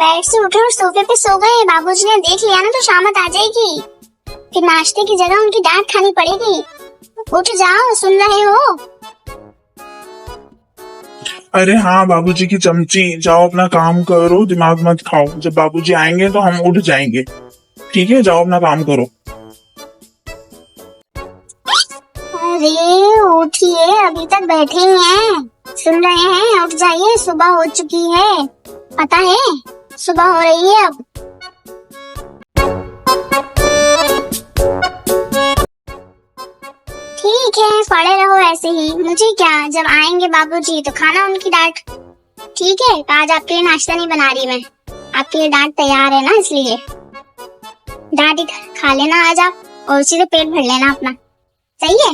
Bed से उठे और सोफे पे सो गए। बाबूजी ने देख लिया ना तो शामत आ जाएगी, फिर नाश्ते की जगह उनकी डांट खानी पड़ेगी। उठ जाओ, सुन रहे हो? अरे हाँ बाबूजी की चमची, जाओ अपना काम करो, दिमाग मत खाओ। जब बाबूजी आएंगे तो हम उठ जाएंगे। ठीक है, जाओ अपना काम करो। अरे उठिए, अभी तक बैठे ही हैं। सुन रहे हैं? उठ जाइए, सुबह हो चुकी है। पता है सुबह हो रही है अब। ठीक है, पड़े रहो ऐसे ही, मुझे क्या। जब आएंगे बाबूजी तो खाना उनकी डांट। ठीक है, आज आपके लिए नाश्ता नहीं बना रही मैं, आपके लिए डांट तैयार है ना, इसलिए डांट ही खा लेना आज आप और उसी से पेट भर लेना अपना। सही है?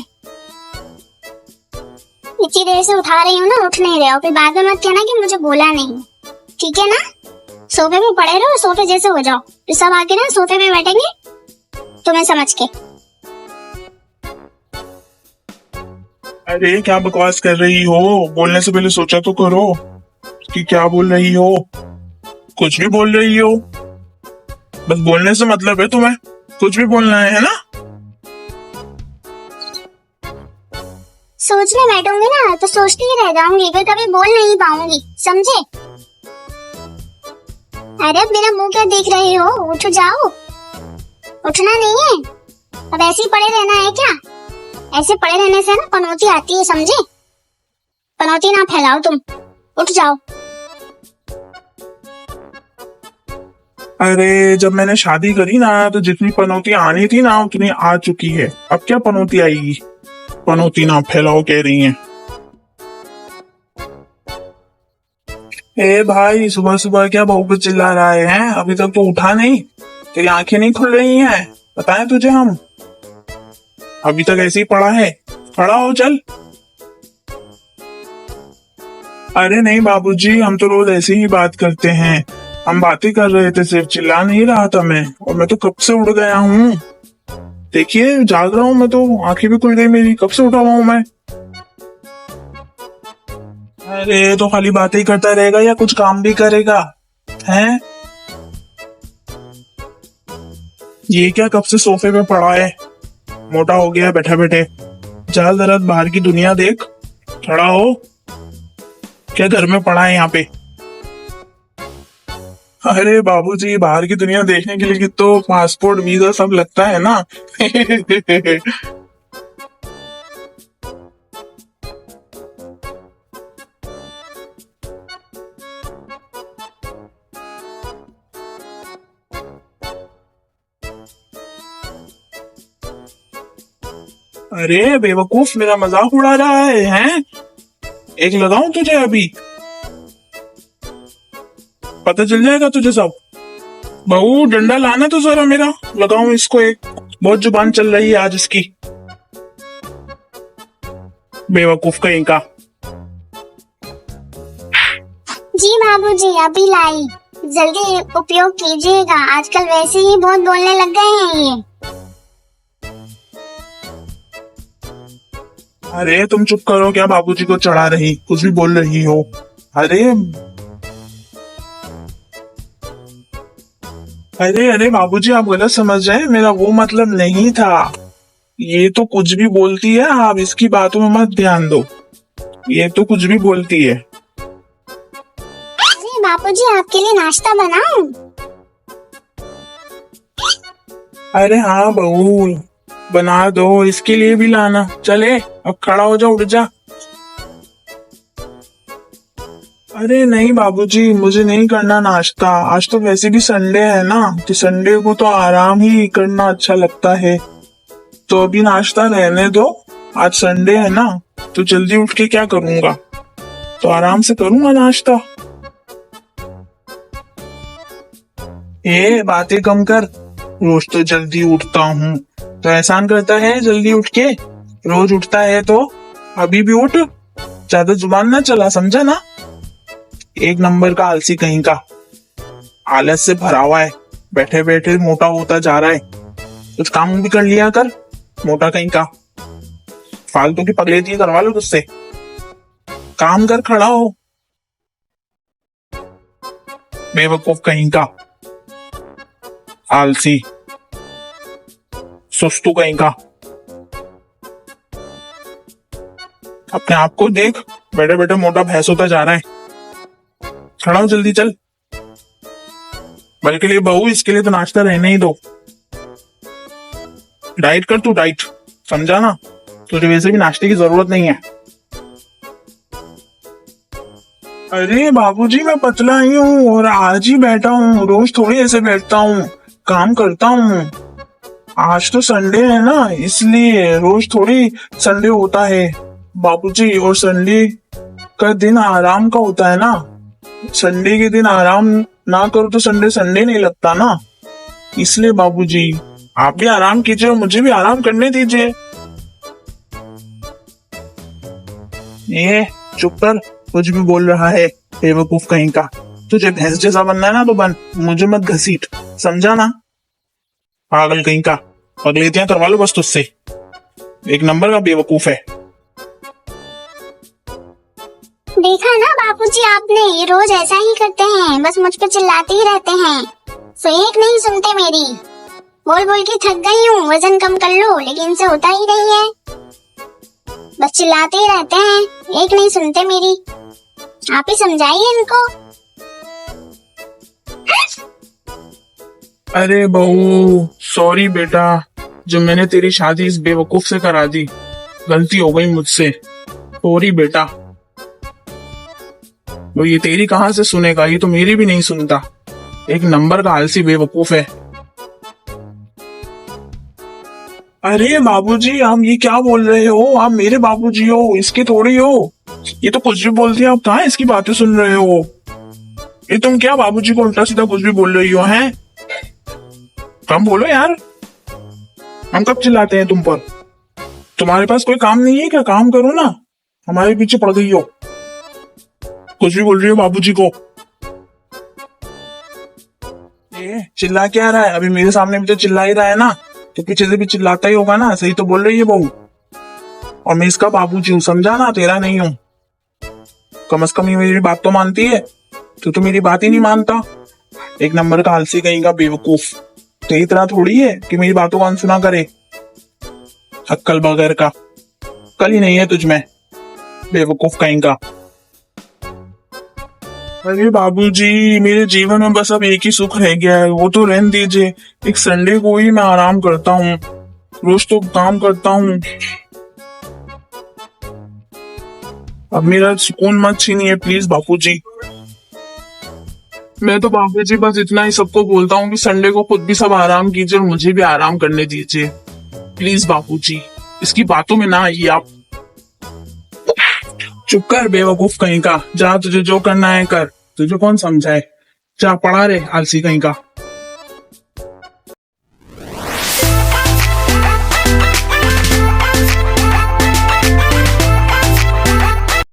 इतनी देर से उठा रही हूँ ना, उठ नहीं रहे हो, फिर बाद में मत कहना कि मुझे बोला नहीं। ठीक है ना? सोफे पे पड़े रहो, सोफे जैसे हो जाओ, फिर सब आके ना सोफे पे बैठेंगे तुम्हें समझ के। अरे क्या बकवास कर रही हो? बोलने से पहले सोचा तो करो कि क्या बोल रही हो। कुछ भी बोल रही हो, बस बोलने से मतलब है तुम्हें, कुछ भी बोलना है ना? सोचने बैठूंगी ना तो सोचती ही रह जाऊंगी, फिर कभी बोल नहीं पाऊंगी, समझे? अरे अब मेरा मुंह क्या देख रहे हो? उठ जाओ। उठना नहीं है, अब ऐसे ही पड़े रहना है क्या? ऐसे पड़े रहने से ना पनौती आती है, समझे? पनौती ना फैलाओ तुम, उठ जाओ। अरे जब मैंने शादी करी ना तो जितनी पनौती आनी थी ना उतनी आ चुकी है। अब क्या पनौती आएगी? पनौती ना फैलाओ कह रही हैं। ए भाई, सुबह सुबह क्या बहू पे चिल्ला रहा है? अभी तक तो उठा नहीं, तेरी आंखें नहीं खुल रही हैं? बताएं तुझे हम? अभी तक ऐसे ही पड़ा है, खड़ा हो चल। अरे नहीं बाबूजी, हम तो रोज ऐसे ही बात करते हैं, हम बातें कर रहे थे, सिर्फ चिल्ला नहीं रहा था मैं। और मैं तो कब से उड़ गया हूँ, देखिए जाग रहा हूँ मैं तो, आंखें भी खुल गई मेरी, कब से उठा हुआ हूँ मैं। अरे तो खाली बातें ही करता रहेगा या कुछ काम भी करेगा? हैं? ये क्या कब से सोफे पे पड़ा है, मोटा हो गया बैठे बैठे। चल जरा बाहर की दुनिया देख, खड़ा हो। क्या घर में पड़ा है यहाँ पे? अरे बाबूजी, बाहर की दुनिया देखने के लिए तो पासपोर्ट वीजा सब लगता है ना। अरे बेवकूफ, मेरा मजाक उड़ा रहा है, हैं? एक लगाऊं तुझे अभी, पता चल जाएगा तुझे सब। बहू डंडा लाना तो जरा मेरा, लगाऊं इसको एक, बहुत जुबान चल रही है आज इसकी। बेवकूफ कहीं का। जी बाबूजी, अभी लाई, जल्दी उपयोग कीजिएगा, आजकल वैसे ही बहुत बोलने लग गए हैं ये। अरे तुम चुप करो, क्या बाबूजी को चढ़ा रही, कुछ भी बोल रही हो? अरे अरे अरे बाबूजी, आप गलत समझ रहे हैं, मेरा वो मतलब नहीं था। ये तो कुछ भी बोलती है, आप इसकी बातों में मत ध्यान दो, ये तो कुछ भी बोलती है। अरे बाबूजी, आपके लिए नाश्ता बनाऊं? अरे हाँ बहू, बना दो, इसके लिए भी लाना। चले अब खड़ा हो जा, उठ जा। अरे नहीं बाबूजी, मुझे नहीं करना नाश्ता, आज तो वैसे भी संडे है ना, कि संडे को तो आराम ही करना अच्छा लगता है। तो अभी नाश्ता रहने दो, आज संडे है ना, तो जल्दी उठ के क्या करूंगा, तो आराम से करूंगा नाश्ता। बातें कम कर, रोज तो जल्दी उठता हूँ, तो एहसान करता है जल्दी उठ के, रोज उठता है तो अभी भी उठ, ज्यादा जुबान ना चला, समझा ना? एक नंबर का आलसी कहीं का, आलस से भरा हुआ है, बैठे बैठे मोटा होता जा रहा है। कुछ काम भी कर लिया कर, मोटा कहीं का, फालतू की पगलेती करवा लो तुझसे, काम कर, खड़ा हो। बेवकूफ कहीं का, आलसी, सुस्तू कहीं का। अपने आप को देख, बैठे बैठे मोटा भैंस होता जा रहा है। खड़ा हो जल्दी चल। बल्कि लिए बहू, इसके लिए तो नाश्ता रहने ही दो। डाइट कर तू, डाइट, समझा ना? तुझे वैसे भी नाश्ते की जरूरत नहीं है। अरे बाबूजी, मैं पतला ही हूँ और आज ही बैठा हूँ, रोज थोड़ी ऐसे बैठता हूँ, काम करता हूँ। आज तो संडे है ना, इसलिए रोज थोड़ी संडे होता है बाबूजी, और संडे का दिन आराम का होता है ना। संडे के दिन आराम ना करो तो संडे संडे नहीं लगता ना, इसलिए बाबूजी आप भी आराम कीजिए और मुझे भी आराम करने दीजिए। ये चुप कर, कुछ भी बोल रहा है बेवकूफ कहीं का। तुझे भैंस जैसा बनना है ना तो बन, मुझे मत घसीट, समझा ना? पागल कहीं का, पगलेतियां करवा लो बस तुझसे। एक नंबर का बेवकूफ है। देखा ना बापूजी आपने, ये रोज ऐसा ही करते हैं, बस मुझ पे चिल्लाते ही रहते हैं। तो एक नहीं सुनते मेरी, बोल बोल के थक गई हूँ, वजन कम कर लो, लेकिन इनसे होता ही नहीं है, बस चिल्लाते ही रहते हैं, एक नहीं सुनते मेरी। आप ही समझाइए इनको। अरे बहू, सॉरी बेटा, जो मैंने तेरी शादी इस बेवकूफ से करा दी, गलती हो गई मुझसे, सॉरी बेटा। वो ये तेरी कहाँ से सुनेगा, ये तो मेरी भी नहीं सुनता। एक नंबर का आलसी बेवकूफ है। अरे बाबूजी, आप ये क्या बोल रहे हो? आप मेरे बाबूजी हो, इसके थोड़ी हो। ये तो कुछ भी बोलती है, आप कहाँ इसकी बातें सुन रहे हो? ये तुम क्या बाबूजी को उल्टा सीधा कुछ भी बोल रही हो? हैं, कम बोलो यार, हम कब चिल्लाते हैं तुम पर? तुम्हारे पास कोई काम नहीं है क्या? काम करो ना, हमारे पीछे पड़ गई हो, कुछ भी बोल रही हो बाबूजी को। ये चिल्ला क्या रहा है? अभी मेरे सामने भी तो चिल्ला ही रहा है ना, तो पीछे से भी चिल्लाता ही होगा ना। सही तो बोल रही है बहू, और मैं इसका बाबूजी हूँ, समझा ना? तेरा नहीं हूँ। कम से कम ये मेरी बात तो मानती है, तो मेरी बात ही नहीं मानता। एक नंबर का आलसी कहीं का बेवकूफ। तेरी तरह थोड़ी है कि मेरी बातों को अनसुना करे, अक्कल बगैर का। कल ही नहीं है तुझ में, बेवकूफ कहीं का। अरे बाबूजी, मेरे जीवन में बस अब एक ही सुख रह गया है, वो तो रहने दीजिए। एक संडे को ही मैं आराम करता हूँ, रोज तो काम करता हूँ। अब मेरा सुकून मत छीनिए प्लीज बापूजी। मैं तो बापूजी बस इतना ही सबको बोलता हूँ कि संडे को खुद भी सब आराम कीजिए और मुझे भी आराम करने दीजिए प्लीज बापूजी। इसकी बातों में ना आइए आप। चुप कर बेवकूफ कहीं का, जा, तुझे जो करना है कर, तुझे कौन समझाए। जा, पढ़ा रे आलसी कहीं का।